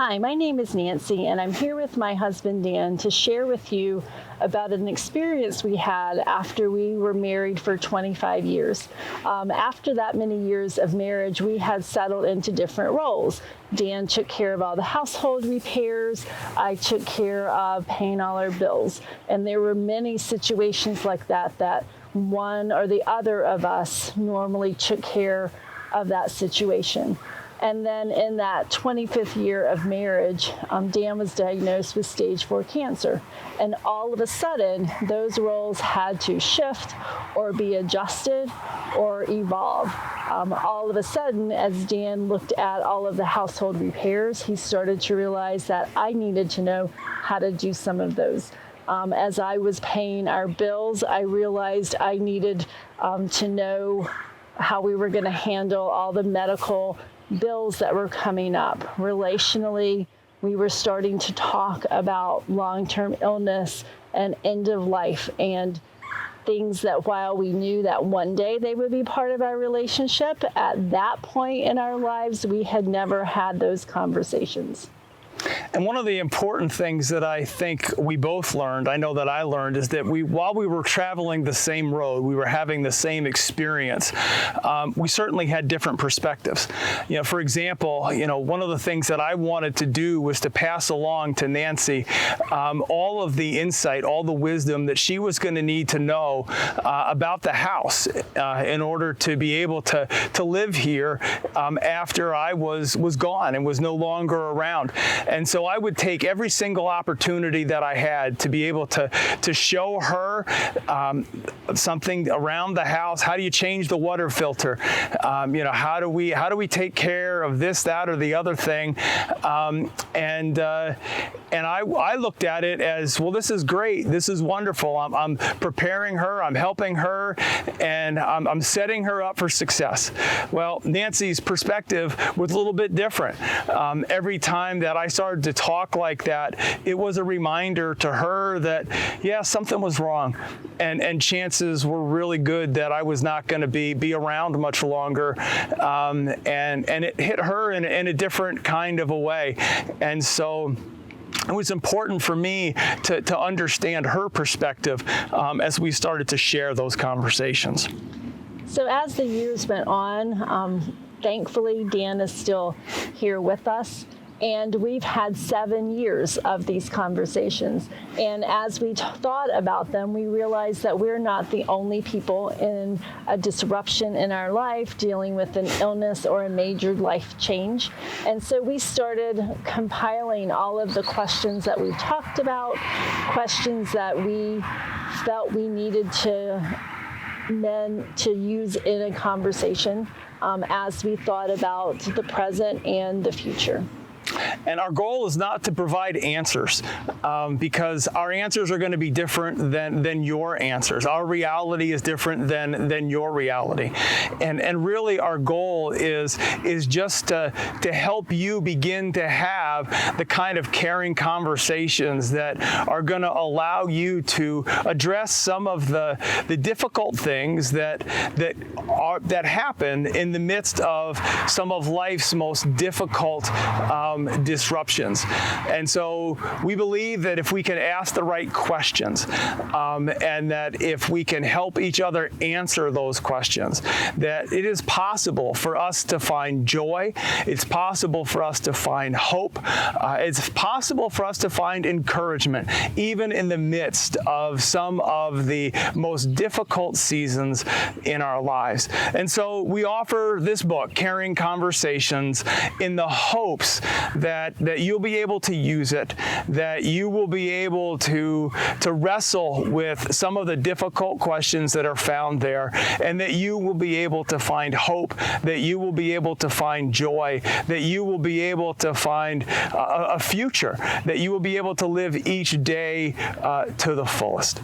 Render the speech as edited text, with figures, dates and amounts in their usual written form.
Hi, my name is Nancy, and I'm here with my husband Dan to share with you about an experience we had after we were married for 25 years. After that many years of marriage, we had settled into different roles. Dan took care of all the household repairs. I took care of paying all our bills. And there were many situations like that one or the other of us normally took care of that situation. And then in that 25th year of marriage, Dan was diagnosed with stage 4 cancer. And all of a sudden, those roles had to shift or be adjusted or evolve. All of a sudden, as Dan looked at all of the household repairs, he started to realize that I needed to know how to do some of those. As I was paying our bills, I realized I needed to know how we were going to handle all the medical bills that were coming up. Relationally, we were starting to talk about long-term illness and end of life and things that while we knew that one day they would be part of our relationship, at that point in our lives, we had never had those conversations. And one of the important things that I think we both learned, I know that I learned, is that while we were traveling the same road, we were having the same experience, we certainly had different perspectives. For example, one of the things that I wanted to do was to pass along to Nancy all of the insight, all the wisdom that she was going to need to know about the house in order to be able to live here after I was gone and was no longer around. And so I would take every single opportunity that I had to be able to show her something around the house. How do you change the water filter? How do we take care of this, that, or the other thing? And I looked at it as, well, this is great. This is wonderful. I'm preparing her. I'm helping her, and I'm setting her up for success. Well, Nancy's perspective was a little bit different. Every time that I started to talk like that, it was a reminder to her that, yeah, something was wrong, and chances were really good that I was not going to be around much longer, and it hit her in a different kind of a way. And so it was important for me to understand her perspective as we started to share those conversations. So as the years went on, thankfully, Dan is still here with us. And we've had 7 years of these conversations. And as we thought about them, we realized that we're not the only people in a disruption in our life dealing with an illness or a major life change. And so we started compiling all of the questions that we talked about, questions that we felt we needed to use in a conversation as we thought about the present and the future. And our goal is not to provide answers because our answers are going to be different than your answers. Our reality is different than your reality. And really our goal is just to help you begin to have the kind of caring conversations that are going to allow you to address some of the difficult things that happen in the midst of some of life's most difficult disruptions. And so we believe that if we can ask the right questions and that if we can help each other answer those questions, that it is possible for us to find joy. It's possible for us to find hope. It's possible for us to find encouragement, even in the midst of some of the most difficult seasons in our lives. And so we offer this book, Caring Conversations, in the hopes that you'll be able to use it, that you will be able to wrestle with some of the difficult questions that are found there, and that you will be able to find hope, that you will be able to find joy, that you will be able to find a future, that you will be able to live each day to the fullest.